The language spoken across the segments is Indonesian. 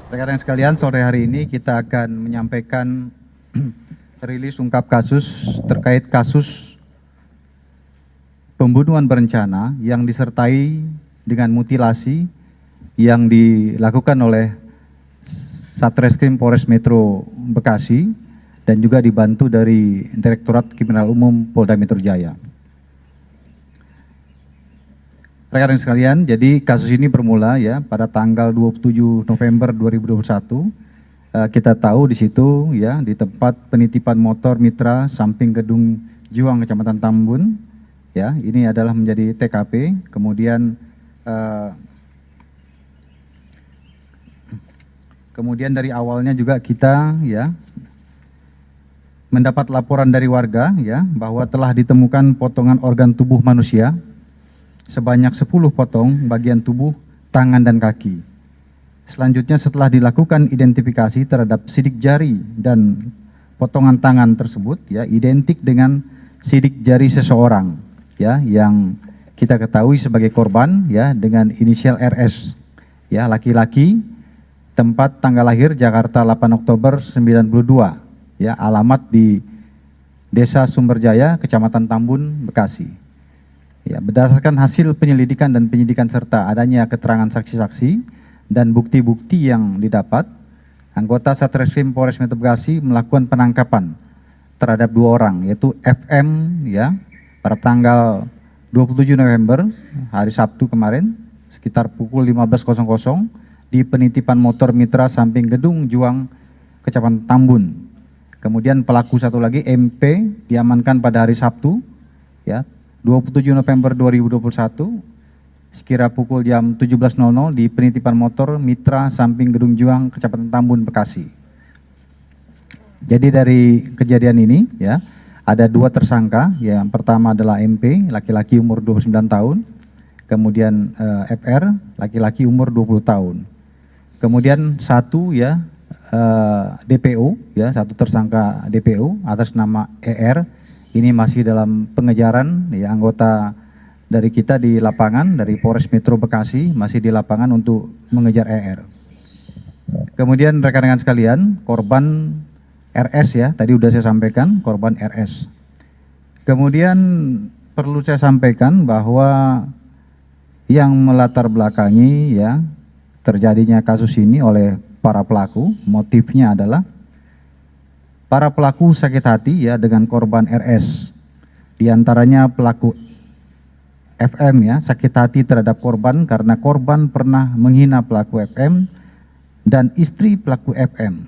Rekan-rekan sekalian, sore hari ini kita akan menyampaikan rilis ungkap kasus terkait kasus pembunuhan berencana yang disertai dengan mutilasi yang dilakukan oleh Satreskrim Polres Metro Bekasi dan juga dibantu dari Direktorat Kriminal Umum Polda Metro Jaya. Rekan-rekan sekalian, jadi kasus ini bermula ya pada tanggal 27 November 2021. Kita tahu di situ ya di tempat penitipan motor mitra samping Gedung Juang Kecamatan Tambun ya, ini adalah menjadi TKP. Kemudian dari awalnya juga kita ya mendapat laporan dari warga ya bahwa telah ditemukan potongan organ tubuh manusia sebanyak 10 potong bagian tubuh, tangan dan kaki. Selanjutnya setelah dilakukan identifikasi terhadap sidik jari dan potongan tangan tersebut ya identik dengan sidik jari seseorang ya yang kita ketahui sebagai korban ya dengan inisial RS ya, laki-laki, tempat tanggal lahir Jakarta 8 Oktober 92 ya, alamat di Desa Sumberjaya, Kecamatan Tambun, Bekasi. Ya, berdasarkan hasil penyelidikan dan penyidikan serta adanya keterangan saksi-saksi dan bukti-bukti yang didapat, anggota Satreskrim Polres Metro Bekasi melakukan penangkapan terhadap 2 orang, yaitu FM ya pada tanggal 27 November hari Sabtu kemarin sekitar pukul 15.00 di penitipan motor mitra samping Gedung Juang Kecamatan Tambun. Kemudian pelaku satu lagi MP diamankan pada hari Sabtu ya 27 November 2021 sekira pukul jam 17.00 di penitipan motor mitra samping Gedung Juang Kecamatan Tambun, Bekasi. Jadi dari kejadian ini ya ada 2 tersangka, yang pertama adalah MP laki-laki umur 29 tahun, kemudian FR laki-laki umur 20 tahun. Kemudian satu ya DPO ya, satu tersangka DPO atas nama ER. Ini masih dalam pengejaran ya, anggota dari kita di lapangan dari Polres Metro Bekasi masih di lapangan untuk mengejar ER. Kemudian rekan-rekan sekalian, korban RS ya, tadi sudah saya sampaikan korban RS. Kemudian perlu saya sampaikan bahwa yang melatar belakangi ya terjadinya kasus ini oleh para pelaku, motifnya adalah para pelaku sakit hati ya dengan korban RS. Di antaranya pelaku FM ya sakit hati terhadap korban karena korban pernah menghina pelaku FM dan istri pelaku FM.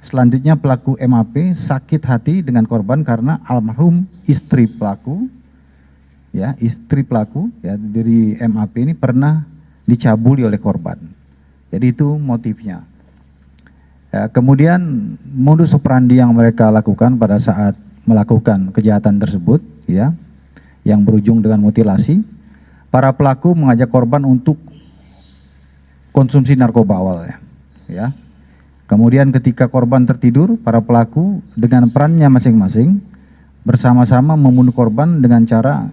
Selanjutnya pelaku MAP sakit hati dengan korban karena almarhum istri pelaku ya, istri pelaku ya dari MAP ini pernah dicabuli oleh korban. Jadi itu motifnya. Ya, kemudian modus operandi yang mereka lakukan pada saat melakukan kejahatan tersebut ya yang berujung dengan mutilasi, para pelaku mengajak korban untuk konsumsi narkoba awalnya ya. Kemudian ketika korban tertidur, para pelaku dengan perannya masing-masing bersama-sama membunuh korban dengan cara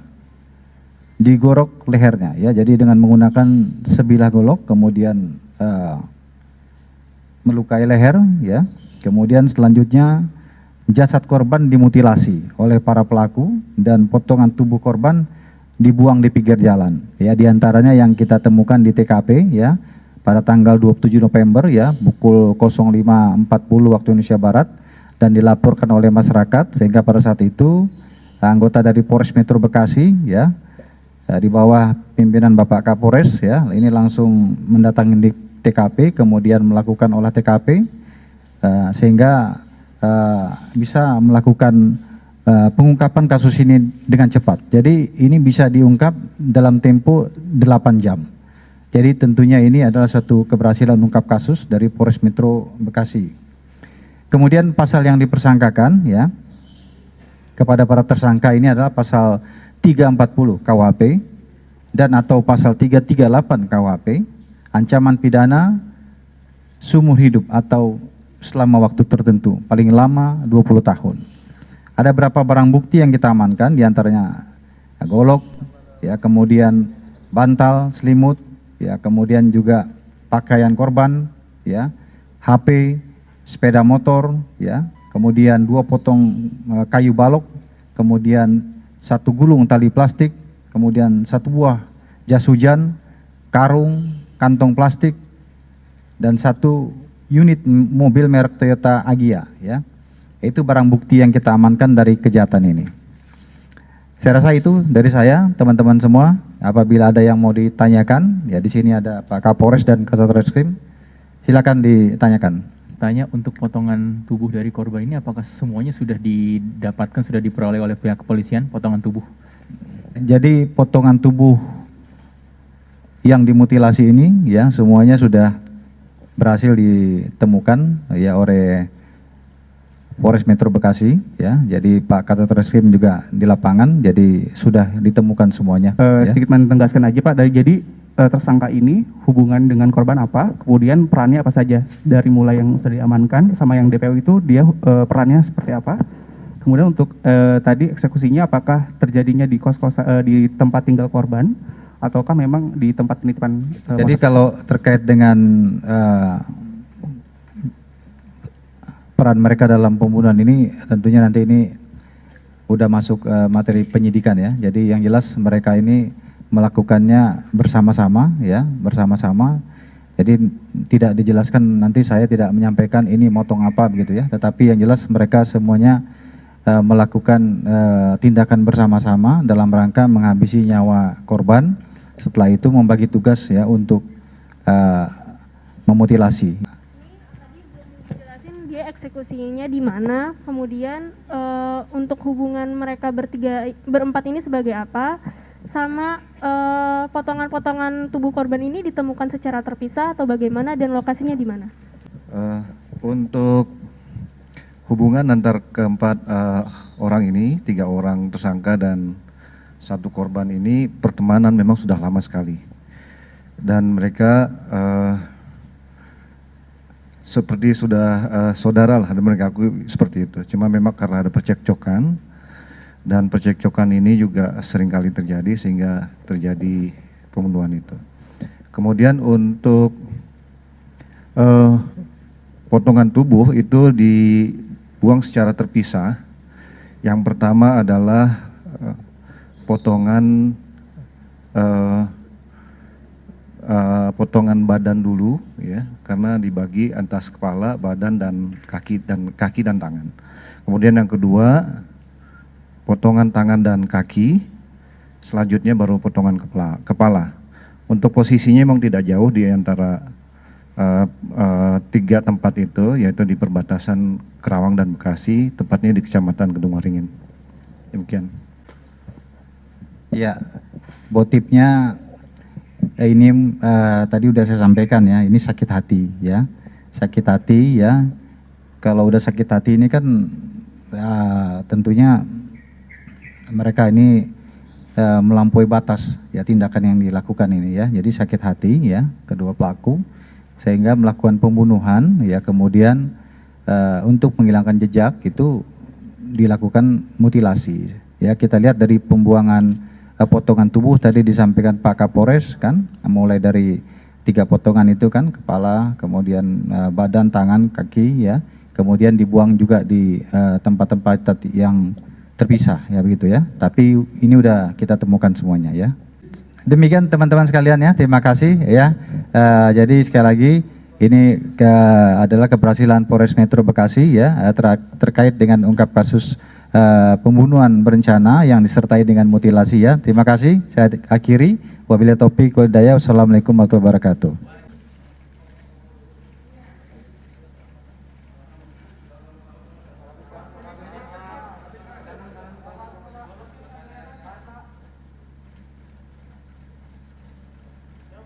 digorok lehernya ya. Jadi dengan menggunakan sebilah golok kemudian melukai leher ya. Kemudian selanjutnya jasad korban dimutilasi oleh para pelaku dan potongan tubuh korban dibuang di pinggir jalan ya, diantaranya yang kita temukan di TKP ya pada tanggal 27 November ya pukul 05.40 waktu Indonesia Barat dan dilaporkan oleh masyarakat, sehingga pada saat itu anggota dari Polres Metro Bekasi ya di bawah pimpinan Bapak Kapolres ya ini langsung mendatangi di TKP, kemudian melakukan olah TKP sehingga bisa melakukan pengungkapan kasus ini dengan cepat. Jadi ini bisa diungkap dalam tempo 8 jam. Jadi tentunya ini adalah suatu keberhasilan ungkap kasus dari Polres Metro Bekasi. Kemudian pasal yang dipersangkakan ya kepada para tersangka ini adalah pasal 340 KUHP dan atau pasal 338 KUHP, ancaman pidana seumur hidup atau selama waktu tertentu, paling lama 20 tahun. Ada berapa barang bukti yang kita amankan, diantaranya golok, ya, kemudian bantal, selimut, ya, kemudian juga pakaian korban, ya, HP, sepeda motor, ya, kemudian 2 potong kayu balok, kemudian 1 gulung tali plastik, kemudian 1 buah jas hujan, karung, kantong plastik, dan 1 unit mobil merek Toyota Agya, ya. Itu barang bukti yang kita amankan dari kejahatan ini. Saya rasa itu dari saya, teman-teman semua. Apabila ada yang mau ditanyakan, ya di sini ada Pak Kapolres dan Kasatreskrim. Silakan ditanyakan. Tanya, untuk potongan tubuh dari korban ini apakah semuanya sudah didapatkan, sudah diperoleh oleh pihak kepolisian, potongan tubuh? Jadi potongan tubuh yang dimutilasi ini, ya, semuanya sudah berhasil ditemukan, ya, oleh Polres Metro Bekasi, ya. Jadi Pak Kasatreskrim juga di lapangan, jadi sudah ditemukan semuanya. Ya. Sedikit menegaskan aja Pak, jadi tersangka ini hubungan dengan korban apa, kemudian perannya apa saja, dari mulai yang sudah diamankan sama yang DPO itu dia perannya seperti apa. Kemudian untuk tadi eksekusinya apakah terjadinya di di tempat tinggal korban ataukah memang di tempat penitipan? Jadi kalau terkait dengan peran mereka dalam pembunuhan ini, tentunya nanti ini udah masuk materi penyidikan, ya. Jadi yang jelas mereka ini melakukannya bersama-sama, ya, bersama-sama. Jadi tidak dijelaskan, nanti saya tidak menyampaikan ini motong apa begitu, ya. Tetapi yang jelas mereka semuanya melakukan tindakan bersama-sama dalam rangka menghabisi nyawa korban. Setelah itu membagi tugas, ya, untuk memutilasi. Dia eksekusinya di mana, kemudian untuk hubungan mereka berempat ini sebagai apa, sama potongan-potongan tubuh korban ini ditemukan secara terpisah atau bagaimana, dan lokasinya di mana? Untuk hubungan antar keempat orang ini, 3 orang tersangka dan 1 korban ini, pertemanan memang sudah lama sekali, dan mereka seperti sudah saudara lah, mereka akui seperti itu. Cuma memang karena ada percekcokan, dan percekcokan ini juga seringkali terjadi sehingga terjadi pembunuhan itu. Kemudian untuk potongan tubuh itu dibuang secara terpisah. Yang pertama adalah potongan badan dulu, ya, karena dibagi atas kepala, badan, dan kaki dan tangan. Kemudian yang kedua, potongan tangan dan kaki. Selanjutnya baru potongan kepala. Untuk posisinya memang tidak jauh di antara 3 tempat itu, yaitu di perbatasan Kerawang dan Bekasi, tepatnya di Kecamatan Kedung Waringin. Demikian. Ya, motifnya ini tadi udah saya sampaikan, ya, ini sakit hati, ya, sakit hati, ya. Kalau udah sakit hati ini kan tentunya mereka ini melampaui batas, ya, tindakan yang dilakukan ini, ya. Jadi sakit hati, ya, kedua pelaku sehingga melakukan pembunuhan, ya, kemudian untuk menghilangkan jejak itu dilakukan mutilasi, ya. Kita lihat dari pembuangan potongan tubuh tadi disampaikan Pak Kapolres, kan, mulai dari 3 potongan itu, kan, kepala, kemudian badan, tangan, kaki, ya, kemudian dibuang juga di tempat-tempat yang terpisah, ya, begitu, ya. Tapi ini udah kita temukan semuanya, ya. Demikian teman-teman sekalian, ya, terima kasih, ya. Jadi sekali lagi ini adalah keberhasilan Polres Metro Bekasi, ya, terkait dengan ungkap kasus pembunuhan berencana yang disertai dengan mutilasi, ya. Terima kasih, saya akhiri. Wabillahi taufiq wal hidayah. Wassalamualaikum warahmatullahi wabarakatuh.